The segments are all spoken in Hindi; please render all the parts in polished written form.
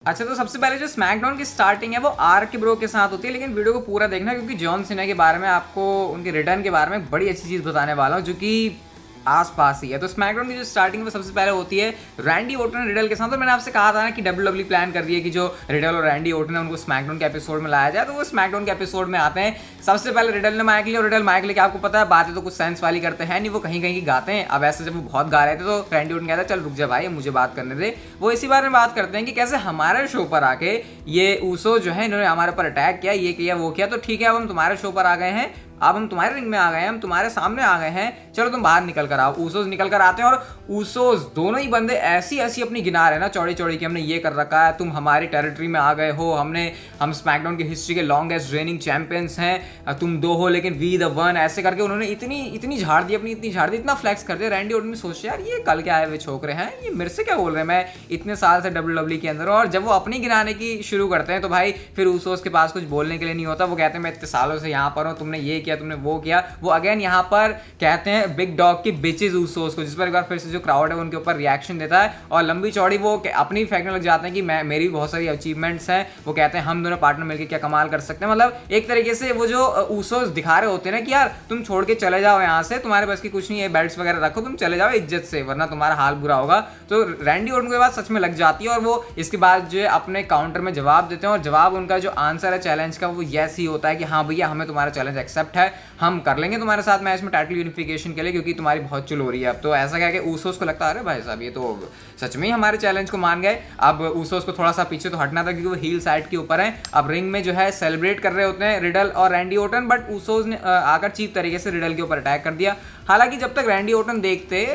अच्छा, तो सबसे पहले जो स्मैकडाउन की स्टार्टिंग है वो आर्क ब्रो के साथ होती है, लेकिन वीडियो को पूरा देखना क्योंकि जॉन सीना के बारे में आपको उनके रिटर्न के बारे में बड़ी अच्छी चीज़ बताने वाला हूँ जो कि आसपास ही है। तो स्मैकडाउन की जो स्टार्टिंग वो सबसे पहले होती है रैंडी ओर्टन रिडल के साथ। तो मैंने आपसे कहा था ना कि डब्ल्यूडब्ल्यूई प्लान कर रही है कि जो रिडल और रैंडी ओर्टन है उनको स्मैकडाउन के एपिसोड में लाया जाए, तो वो स्मैकडाउन के एपिसोड में आते हैं। सबसे पहले रिडल ने माइक लिया और रिडल माइक लेके आपको पता है बातें तो कुछ सेंस वाली करते हैं नहीं, वो कहीं कहीं की गाते हैं। अब ऐसे जब वो बहुत गा रहे थे तो रैंडी ओर्टन कहता है चल रुक जा भाई, मुझे बात करने दे। वो इसी बारे में बात करते हैं कि कैसे हमारे शो पर आके ये ऊसो जो है इन्होंने हमारे ऊपर अटैक किया, ये किया वो किया, तो ठीक है अब हम तुम्हारे शो पर आ गए हैं, अब हम तुम्हारे रिंग में आ गए हैं, हम तुम्हारे सामने आ गए हैं, चलो तुम बाहर निकल कर आओ। ऊसोस निकल कर आते हैं और ऊसोस दोनों ही बंदे ऐसी ऐसी अपनी गिना रहे हैं ना चौड़ी चौड़ी की, हमने ये कर रखा है, तुम हमारी टेरिटरी में आ गए हो, हम स्मैकडाउन की हिस्ट्री के लॉन्गेस्ट रेनिंग चैंपियंस हैं, तुम दो हो लेकिन वी द वन, ऐसे करके उन्होंने इतनी झाड़ दी अपनी, इतनी झाड़ दी, इतना फ्लैक्स कर दिया। रैंडी ओर्टन सोच यार ये कल के आए हुए छोकरे हैं, ये मेरे से क्या बोल रहे हैं, मैं इतने साल से डब्ल्यूडब्ल्यूई के अंदर। और जब वो अपनी गिनाने की शुरू करते हैं तो भाई फिर ऊसोस के पास कुछ बोलने के लिए नहीं होता। वो कहते हैं मैं इतने सालों से यहाँ पर हूँ, तुमने ये किया, तुमने वो किया। वो अगेन यहाँ पर कहते हैं बिग डॉग की बिचेस ऊसोस को, जिस पर एक बार फिर से जो क्राउड है उनके ऊपर रिएक्शन देता है और लंबी चौड़ी वो अपनी फेंकने लग जाते हैं कि मेरी भी बहुत सारी अचीवमेंट्स हैं। वो कहते हैं हम दोनों पार्टनर मिलकर क्या कमाल कर सकते हैं। मतलब एक तरीके से वो जो ऊसोस दिखा रहे होते हैं ना कि यार तुम छोड़ के चले जाओ यहाँ से, तुम्हारे पास की कुछ नहीं है, बेल्ट्स वगैरह रखो, तुम चले जाओ इज्जत से वरना तुम्हारा हाल बुरा होगा। तो रैंडी ओर्टन को बात सच में लग जाती है और वो इसके बाद जो है अपने काउंटर में जवाब देते हैं और जवाब उनका जो आंसर है चैलेंज का वो यस ही होता है कि हाँ भैया हमें तुम्हारा चैलेंज एक्सेप्ट है, हम कर लेंगे तुम्हारे साथ मैच में टाइटल यूनिफिकेशन के लिए क्योंकि तुम्हारी बहुत चुल हो रही है अब। तो ऐसा कह के ऊसोस को लगता है अरे भाई साहब ये तो सच में ही हमारे चैलेंज को मान गए। अब ऊसोस को थोड़ा सा पीछे तो हटना था क्योंकि वो हील साइड के ऊपर है। अब रिंग में जो है सेलिब्रेट कर रहे होते हैं रिडल और रैंडी ओर्टन, बट ऊसोस ने आकर चीप तरीके से रिडल के ऊपर अटैक कर दिया। हालांकि जब तक रैंडी ओर्टन देखते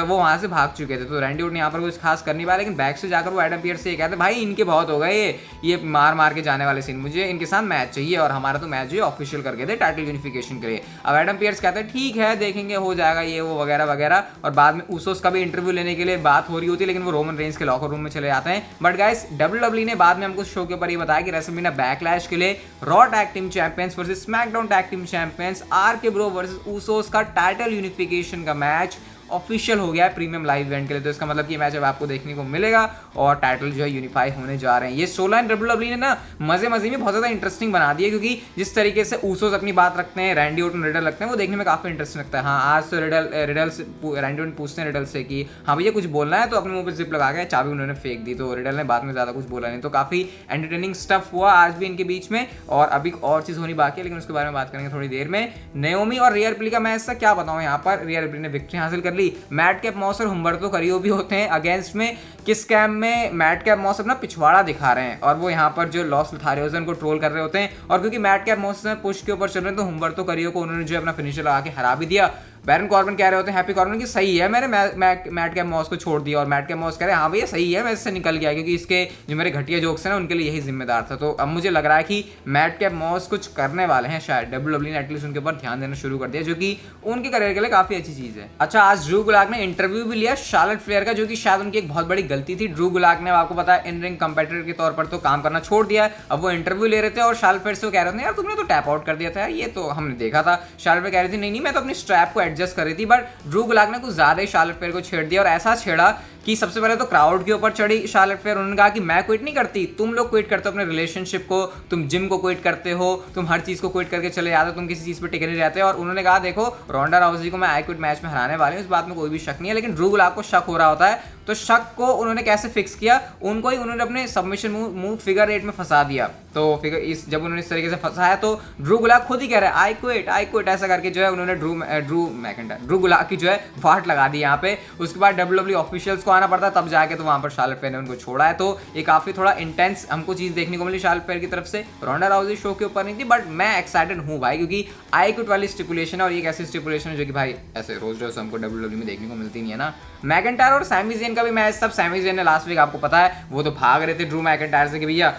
वो वहां से भाग चुके थे, तो रैंडी ओर्टन यहाँ पर कुछ खास कर नहीं पाया, लेकिन बैक से जाकर वो एडम पियर्स से ये कहते भाई इनके बहुत हो गए ये मार मार के जाने वाले सीन, मुझे इनके साथ मैच चाहिए और हमारा तो मैच जो है ऑफिशियल करके दे टाइटल यूनिफिकेशन के लिए। अब एडम पियर्स कहते हैं ठीक है देखेंगे हो जाएगा ये वो वगैरह वगैरह। और बाद में ऊसोस का भी इंटरव्यू लेने के लिए बात हो रही होती है, लेकिन वो रोमन रेंज के लॉकर रूम में चले जाते हैं। बट गाइस डब्ल्यूडब्ल्यूई ने बाद में हमको शो के ऊपर ये बताया कि रेसलमेनिया बैकलैश के लिए raw tag team champions versus SmackDown tag team champions RK Bro versus Usos का टाइटल यूनिफिकेशन का मैच ऑफिशियल हो गया है प्रीमियम लाइव इवेंट के लिए। तो इसका मतलब कि मैच अब आपको देखने को मिलेगा और टाइटल जो है यूनिफाई होने जा रहे हैं। ये 16 डब्ल्यूडब्ल्यूई ने ना मजे मजे में बहुत ज़्यादा इंटरेस्टिंग बना दिया क्योंकि जिस तरीके से ऊसोस अपनी बात रखते हैं, रैंडी ओर्टन रिडल रखते हैं, वो देखने में काफ़ी इंटरेस्टिंग लगता है। हाँ आज तो रिडल से रैंडी ओर्टन पूछते हैं रिडल से कि हाँ भैया कुछ बोलना है, तो अपने मुंह पर जिप लगा के चाबी उन्होंने फेंक दी, तो रिडल ने बाद में ज़्यादा कुछ बोला नहीं। तो काफ़ी एंटरटेनिंग स्टफ हुआ आज भी इनके बीच में। और अभी और चीज़ होनी बाकी है लेकिन उसके बारे में बात करेंगे थोड़ी देर में। नेओमी और रियर रिप्ली का मैच था, क्या बताऊँ यहाँ पर रियर रिप्ली ने विक्ट्री हासिल कर ली। मैट कैप मॉस और हुम्बर्टो करियो भी होते हैं अगेंस्ट में। किस कैम में मैट कैप मॉस अपना पिछवाड़ा दिखा रहे हैं और वो यहाँ पर जो लॉस लथारियोजन को ट्रोल कर रहे होते हैं। और क्योंकि मैट कैप मॉस में पुश के ऊपर चल रहे हैं तो हुम्बर्टो करियो को उन्होंने जो अपना फिनिशर लगा के हरा भी दिया। बैरन कॉर्बन कह रहे होते हैं हैप्पी कॉर्बन की सही है मैंने मैट कैप मॉस को छोड़ दिया, और मैट कैप मॉस कह रहे हैं हाँ भैया सही है मैं इससे निकल गया क्योंकि इसके जो मेरे घटिया जोक्स हैं ना उनके लिए यही जिम्मेदार था। तो अब मुझे लग रहा है कि मैट कैप मॉस कुछ करने वाले हैं शायद, डब्ल्यूडब्ल्यूई ने एटलीस्ट उनके ऊपर ध्यान देना शुरू कर दिया जो कि उनके करियर के लिए काफी अच्छी चीज है। अच्छा आज ड्रू गुलाक ने इंटरव्यू भी लिया शार्लेट फ्लेयर का, जो कि शायद उनकी एक बहुत बड़ी गलती थी। ड्रू गुलाक ने आपको पता है इन रिंग कंपेटिटर के तौर पर तो काम करना छोड़ दिया है, अब वो इंटरव्यू ले रहे थे और शार्लेट फ्लेयर से वो कह रहे थे यार तुमने तो टैप आउट कर दिया था यार, ये तो हमने देखा था। शार्लेट फ्लेयर कह रही थी नहीं मैं तो अपनी स्ट्रैप को एडजस्ट कर रही थी, बट ड्रू गुलाक ने कुछ ज्यादा ही शार्लेट फ्लेयर को छेड़ दिया और ऐसा छेड़ा कि सबसे पहले तो क्राउड के ऊपर चढ़ी शार्लेट फ्लेयर। उन्होंने कहा कि मैं क्विट नहीं करती, तुम लोग क्विट करते हो अपने रिलेशनशिप को, तुम जिम को क्विट करते हो, तुम हर चीज को क्विट करके चले जाते हो, तुम किसी चीज पे टिके नहीं रहते। और उन्होंने कहा देखो रोंडा राउजी को मैं आई क्विट मैच में हराने वाली हूँ, इस बात में कोई भी शक नहीं है। लेकिन ड्रू गुलाक को शक हो रहा होता है, तो शक को उन्होंने कैसे फिक्स किया, उनको ही उन्होंने अपने सबमिशन मूव फिगर 8 में फंसा दिया। तो फिगर इस जब उन्होंने इस तरीके से फंसाया तो ड्रू गुलाक खुद ही कह रहा है आई क्विट ऐसा करके जो है उन्होंने ड्रू गुलाक की जो है वाट लगा दी यहाँ पे। उसके बाद डब्ल्यूडब्ल्यूई ऑफिशियल्स को आना पड़ता तब जाके तो वहां पर शार्लेट फ्लेयर ने उनको छोड़ा है। तो ये काफी थोड़ा इंटेंस हमको चीज देखने को मिली शार्लेट फ्लेयर की तरफ से। रोंडा राउजी शो के ऊपर नहीं थी, बट मैं एक्साइटेड हूँ भाई क्योंकि आई क्विट वाली स्टिपुलेशन है और ये एक ऐसी स्टिपुलेशन है जो कि भाई ऐसे रोज रोज हमको डब्ल्यूडब्ल्यूई में देखने को मिलती नहीं है ना। मैकेंटायर और सैमी ज़ेन का भी मैच, सब सैमी ज़ेन ने लास्ट वीक आपको पता है वो तो भाग रहे थे ड्रू मैकेंटायर से कि भैया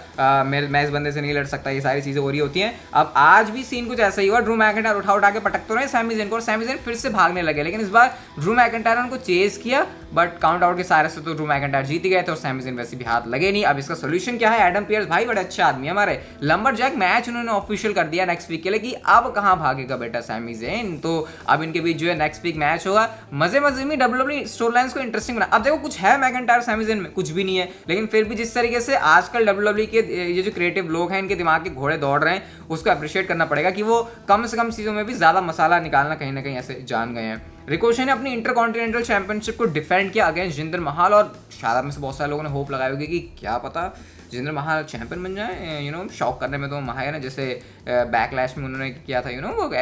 मैं इस बंदे से नहीं लड़ सकता, ये सारी चीजें हो रही होती हैं। अब आज भी सीन कुछ ऐसा ही हुआ, ड्रू मैकेंटायर उठा के पटक तो रहे सैमी ज़ेन को और सैमी ज़ेन फिर से भागने लगे, लेकिन इस बार ड्रू मैकेंटायर ने उनको चेज किया बट काउंट आउट के सारे से तो ड्रू मैकेंटायर जीत गए थे और सैमी ज़ेन वैसे भी हाथ लगे नहीं। अब इसका सोल्यूशन क्या है, एडम पियर्स भाई बड़े अच्छे आदमी हमारे, लंबर जैक मैच उन्होंने ऑफिशियल कर दिया नेक्स्ट वीक के लिए कि अब कहां भागेगा बेटा सैमी ज़ेन। तो अब इनके बीच जो है नेक्स्ट वीक मैच होगा। मजे मजे में डब्ल्यूडब्ल्यूई स्टोरी स्टोरी लाइंस को इंटरेस्टिंग बना। अब देखो कुछ है मैकइंटायर सैमी ज़ेन में, कुछ भी नहीं है, लेकिन फिर भी जिस तरीके से आजकल WWE के ये जो क्रिएटिव लोग हैं इनके दिमाग के घोड़े दौड़ रहे हैं, उसको अप्रिशिएट करना पड़ेगा कि वो कम से कम चीज़ों में भी ज़्यादा मसाला निकालना कहीं ना कहीं ऐसे जान गए हैं। रिकोशे ने अपनी इंटरकॉन्टिनेंटल चैंपियनशिप को डिफेंड किया अगेंस्ट जिंदर महल, और शायद में से बहुत सारे लोगों ने होप लगाई होगी कि क्या पता जिंदर महल चैंपियन बन जाए, शॉक करने में तो महा है ना, जैसे बैकलैश में उन्होंने किया था,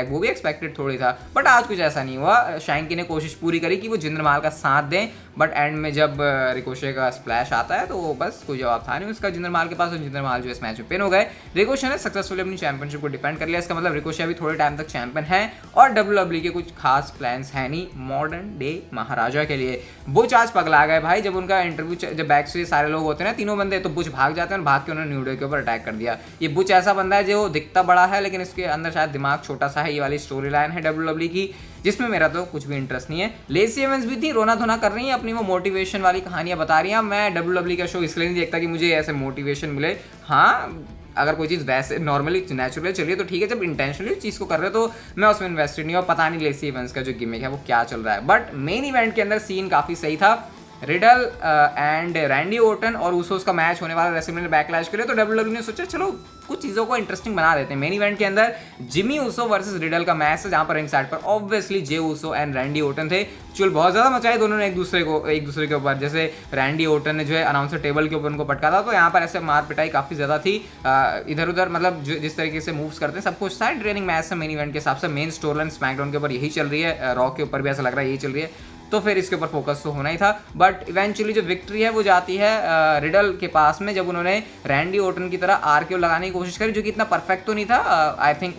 वो भी एक्सपेक्टेड थोड़ी था, बट आज कुछ ऐसा नहीं हुआ। शैंकी ने कोशिश पूरी करी कि वो जिंदर महल का साथ दें, बट एंड में जब रिकोशे का स्प्लैश आता है तो बस कोई जवाब था नहीं उसका जिंदर महल के पास, और जिंदर महल जो इस मैच में पिन हो गए। रिकोशे ने सक्सेसफुली अपनी चैंपियनशिप को डिफेंड कर लिया। इसका मतलब रिकोशे अभी थोड़े टाइम तक चैंपियन है, और WWE के कुछ खास प्लान्स है नहीं मॉडर्न डे महाराजा के लिए। बुच आज पगला गए भाई, जब उनका इंटरव्यू, जब बैक से सारे लोग होते हैं ना, तीनों बंदे, तो बुच भाग जाते हैं और भाग के उन्होंने न्यू डे के ऊपर अटैक कर दिया। ये बुच ऐसा बंदा है जो दिखता बड़ा है लेकिन इसके अंदर शायद दिमाग छोटा सा है। ये वाली स्टोरी लाइन है WWE की, जिसमें मेरा तो कुछ भी इंटरेस्ट नहीं है। लेसी एवंस भी थी, रोना धोना कर रही है, अपनी वो मोटिवेशन वाली कहानियां बता रही हैं। मैं WWE का शो इसलिए नहीं देखता कि मुझे ऐसे मोटिवेशन मिले। हाँ, अगर कोई चीज़ वैसे नॉर्मली नेचुरली चलिए तो ठीक है, जब इंटेंशनली उस चीज़ को कर रहे हो तो मैं उसमें इन्वेस्टेड नहीं हूँ। पता नहीं लेसी इवेंट्स का जो गिमिक है वो क्या चल रहा है, बट मेन इवेंट के अंदर सीन काफ़ी सही था। रिडल एंड रैंडी ओर्टन और उsos का मैच होने वाला रेसलमेनिया बैकलैश के लिए, तो WWE ने सोचा चलो कुछ चीज़ों को इंटरेस्टिंग बना देते हैं। मेन इवेंट के अंदर जिमी ऊसो वर्सेस रिडल का मैच है, जहाँ पर रिंग साइड पर obviously Jey Uso and Randy Orton थे। चुल बहुत ज़्यादा मचाई दोनों ने एक दूसरे के ऊपर, जैसे रैंडी ओर्टन ने जो है अनाउंसर टेबल के ऊपर उनको पटका था, तो यहाँ पर ऐसे मार पिटाई काफ़ी ज़्यादा थी। इधर उधर मतलब जिस तरीके से मूव्स करते हैं सब कुछ था। ट्रेनिंग मैच है मेन इवेंट के हिसाब से। मेन स्टोरी लाइन स्मैकडाउन के ऊपर यही चल रही है, रॉ के ऊपर भी ऐसा लग रहा है यही चल रही है, तो फिर इसके ऊपर फोकस तो होना ही था। बट इवेंचुअली जो विक्ट्री है वो जाती है रिडल के पास में, जब उन्होंने रैंडी ओर्टन की तरह आरकेओ लगाने की कोशिश करी, जो कि इतना परफेक्ट तो नहीं था। आई थिंक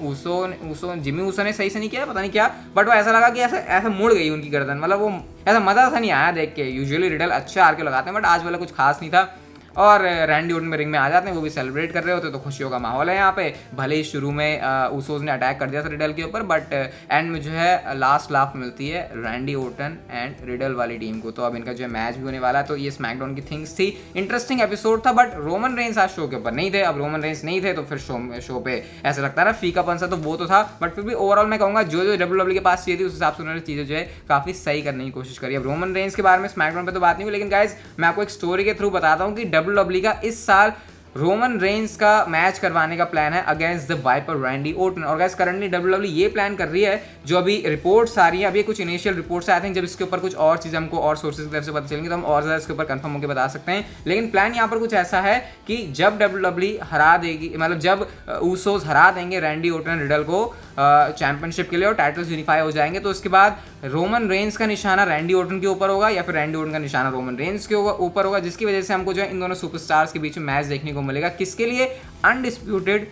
जिमी ऊसो ने सही से नहीं किया, पता नहीं क्या, बट वो ऐसा लगा कि ऐसे मुड़ गई उनकी गर्दन, मतलब वो ऐसा मजा सा नहीं आया देख के। यूजुअली रिडल अच्छा आरकेओ लगाते हैं, बट आज वाला कुछ खास नहीं था। और रैंडी ओर्टन में रिंग में आ जाते हैं, वो भी सेलिब्रेट कर रहे होते, तो खुशियों का माहौल है यहाँ पे। भले ही शुरू में ऊसोस ने अटैक कर दिया था रिडल के ऊपर, बट एंड में जो है लास्ट लाफ मिलती है रैंडी ओर्टन एंड रिडल वाली टीम को। तो अब इनका जो है मैच भी होने वाला है, तो ये स्मैकडाउन की थिंग्स थी। इंटरेस्टिंग एपिसोड था, बट रोमन रेंस आज शो के ऊपर नहीं थे। अब रोमन रेंस नहीं थे तो फिर शो पे ऐसा लगता है ना फीकापन सा, तो वो तो था, बट फिर भी ओवरऑल मैं कहूँगा जो WWE के पास चाहिए थी उस हिसाब से उन्होंने चीज़ें जो है काफ़ी सही करने की कोशिश करी। अब रोमन रेंस के बारे में स्मैकडाउन पे तो बात नहीं हुई, लेकिन गाइज मैं आपको एक स्टोरी के थ्रू बताता हूँ कि WWE का इस साल रोमन रेंस का मैच करवाने का प्लान है against the viper Randy Orton. और गाइस करंटली WWE ये प्लान कर रही है, जो अभी रिपोर्ट्स आ रही है, अभी कुछ इनिशियल रिपोर्ट्स आई थिंक, जब इसके ऊपर कुछ और चीज़ हमको और सोर्सेज की तरफ से पता चलेंगी तो हम और ज़्यादा इसके ऊपर कंफर्म होकर बता सकते हैं। लेकिन प्लान यहाँ पर कुछ ऐसा है कि जब WWE हरा देगी, मतलब जब ऊसोस हरा देंगे रैंडी ओर्टन रिडल को चैंपियनशिप के लिए और टाइटल्स यूनिफाई हो जाएंगे, तो उसके बाद रोमन रेंस का निशाना रैंडी ओर्टन के ऊपर होगा या फिर रैंडी ओर्टन का निशाना रोमन रेंस के ऊपर होगा, जिसकी वजह से हमको जो है इन दोनों सुपरस्टार्स के बीच में मैच देखने को मिलेगा। किसके लिए? अनडिस्प्यूटेड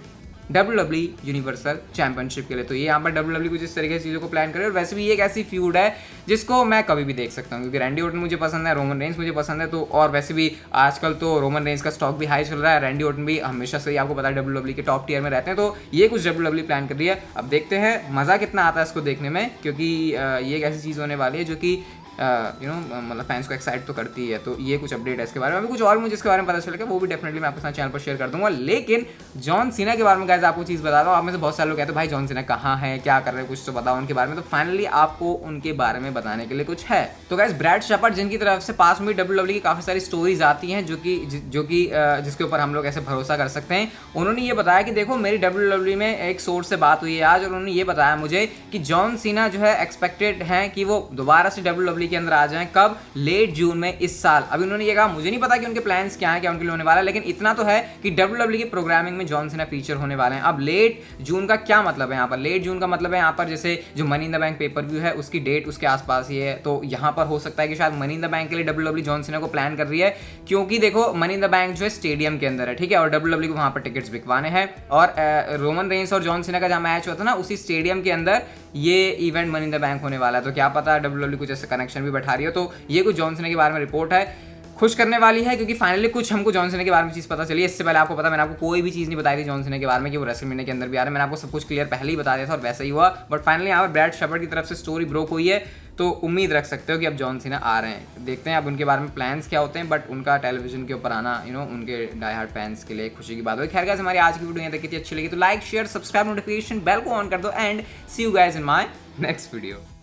WWE यूनिवर्सल चैंपियनशिप के लिए। तो ये यहाँ पर WWE कुछ इस तरीके से चीज़ों को प्लान करे, और वैसे भी ये एक ऐसी फ्यूड है जिसको मैं कभी भी देख सकता हूँ, क्योंकि रैंडी ओर्टन मुझे पसंद है, रोमन रेंस मुझे पसंद है, तो और वैसे भी आजकल तो रोमन रेंस का स्टॉक भी हाई चल रहा है, रैंडी ओर्टन भी हमेशा से ही आपको पता है WWE के टॉप टियर में रहते हैं, तो ये कुछ WWE प्लान कर रही है। अब देखते हैं मज़ा कितना आता है इसको देखने में, क्योंकि ये एक ऐसी चीज़ होने वाली है जो कि मतलब फैंस को एक्साइट तो करती है। तो ये कुछ अपडेट है इसके बारे में। अभी कुछ और मुझे इसके बारे में पता चलेगा वो भी डेफिनेटली मैं आपके साथ चैनल पर शेयर कर दूंगा। लेकिन जॉन सीना के बारे में गाइस आपको चीज़ बता रहा हूँ, आप में से बहुत सारे लोग कहते हैं भाई जॉन सीना कहाँ है, क्या कर रहे हैं, कुछ तो बताओ उनके बारे में। तो फाइनली आपको उनके बारे में बताने के लिए कुछ है। तो गाइस ब्रैड शेपर्ड जिनकी तरफ से पास में WWE की काफ़ी सारी स्टोरीज आती हैं जो कि जिसके ऊपर हम लोग ऐसे भरोसा कर सकते हैं, उन्होंने ये बताया कि देखो मेरी WWE में एक सोर्स से बात हुई है आज, और उन्होंने ये बताया मुझे कि जॉन सीना जो है एक्सपेक्टेड है कि वो दोबारा से WWE के अंदर आ जाएं। कब? लेट जून में इस साल। अभी उन्होंने ये कहा, मुझे नहीं पता कि उनके प्लान्स क्या हैं, क्या उनके लिए होने वाला है, लेकिन इतना तो है कि WWE की प्रोग्रामिंग में जॉन सीना फीचर होने वाले हैं। अब लेट जून का क्या मतलब है यहाँ पर? लेट जून का मतलब है यहाँ पर जैसे जो money in the bank pay per view है उसकी डेट उसके आसपास ही है, तो यहाँ पर हो सकता है कि शायद मनी इन द बैंक के लिए WWE जॉन सीना को प्लान कर रही है, क्योंकि देखो मनी इन द बैंक जो है स्टेडियम के अंदर है, ठीक है, और WWE को वहाँ पर टिकट्स बिकवाने हैं, और रोमन रेंस और जॉन सीना का जहाँ मैच होता है ना उसी स्टेडियम के अंदर ये event money in the bank होने वाला है। तो क्या पता WWE कुछ ऐसे कनेक्शन भी बैठा रही है। तो ये कुछ जॉन सीना के बारे में रिपोर्ट है, खुश करने वाली है, क्योंकि फाइनली कुछ हमको जॉन सीना के बारे में चीज़ पता चली है। इससे पहले आपको पता मैंने आपको कोई भी चीज़ नहीं बताई थी जॉन सीना के बारे में कि वो रेसलमेनिया के अंदर भी आ रहे हैं। मैंने आपको सब कुछ क्लियर पहले ही बता दिया था और वैसा ही हुआ, बट फाइनली यहाँ पर ब्रैड शेपर्ड की तरफ से स्टोरी ब्रोक हुई है, तो उम्मीद रख सकते हो कि अब जॉन सीना आ रहे हैं। देखते हैं अब उनके बारे में प्लान्स क्या होते हैं, बट उनका टेलीविजन के ऊपर आना उनके डाई हार्ड फैंस के लिए खुशी की बात होगी। खैर गाइस हमारी आज की वीडियो यहाँ तक कितनी अच्छी लगी तो like share subscribe notification bell को ऑन कर दो, and see you guys in my next video.